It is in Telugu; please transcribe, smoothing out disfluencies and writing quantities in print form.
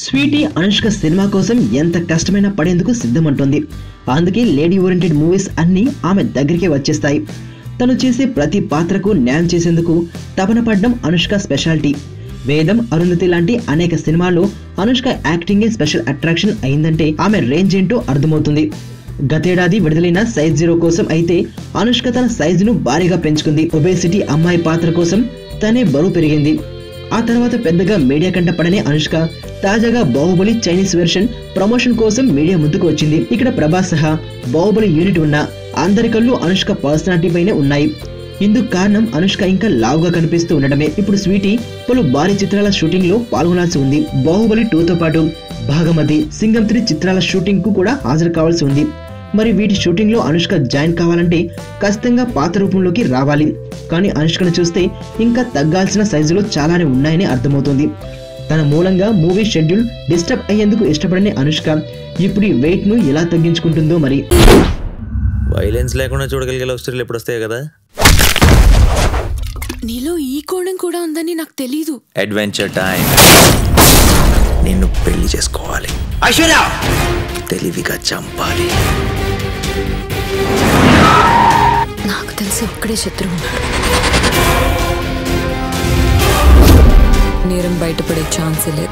స్వీటీ అనుష్క సినిమా కోసం ఎంత కష్టమైనా పడేందుకు సిద్ధమంటుంది. అందుకే లేడీ ఓరియంటెడ్ మూవీస్ అన్నీ ఆమె దగ్గరికి వచ్చేస్తాయి. తను చేసే ప్రతి పాత్రకు న్యాయం చేసేందుకు తపన పడడం అనుష్క స్పెషాలిటీ. వేదం, అరుంధతి లాంటి అనేక సినిమాల్లో అనుష్క యాక్టింగే స్పెషల్ అట్రాక్షన్ అయిందంటే ఆమె రేంజ్ ఏంటో అర్థమవుతుంది. గతేడాది విడుదలైన సైజ్ 0 కోసం అయితే అనుష్క తన సైజును భారీగా పెంచుకుంది. ఒబేసిటీ అమ్మాయి పాత్ర కోసం తనే బరువు పెరిగింది. ఆ తర్వాత పెద్దగా మీడియా కంట పడనే అనుష్క తాజాగా బాహుబలి చైనీస్ వెర్షన్ ప్రమోషన్ కోసం మీడియా ముందుకు వచ్చింది. ఇక్కడ ప్రభాస్ సహా బాహుబలి యూనిట్ ఉన్న అందరి కళ్ళు అనుష్క పర్సనాలిటీ పైనే ఉన్నాయి. ఇందుకు కారణం అనుష్క ఇంకా లావుగా కనిపిస్తూ ఉండడమే. ఇప్పుడు స్వీటీ పలు భారీ చిత్రాల షూటింగ్ లో పాల్గొనాల్సి ఉంది. బాహుబలి 2తో పాటు భాగమతి, సింగం 3 చిత్రాల షూటింగ్ కు కూడా హాజరు కావాల్సి ఉంది. మరి వీటి షూటింగ్ లో అనుష్క జాయిన్ కావాలంటే ఖచ్చితంగా పాత రూపంలోకి రావాలి. కానీ అనుష్కను చూస్తే ఇంకా తగ్గాల్సిన సైజులో చాలానే ఉన్నాయని అర్థమవుతుంది. తన మూలంగా మూవీ షెడ్యూల్ డిస్టర్బ్ అయ్యేందుకు ఇష్టపడని అనుష్క ఇప్పుడు ఈ వెయిట్ ను ఎలా తగ్గించుకుంటుందో మరి. వైలెన్స్ లేకుండా చూడగలిగే లవ్ స్టోరీలు ఎప్పుడు వస్తాయి కదా. నీలో ఈ కోణం కూడా ఉందని నాకు తెలీదు. Adventure time. నిన్ను పెళ్లి చేసుకోవాలి. ఐశ్వర్య తెలివిగా చంపాలి. నాకు తెలిసి ఒక్కడే శత్రువు ఉన్నాడు. నేరం బయటపడే ఛాన్స్ లేదు.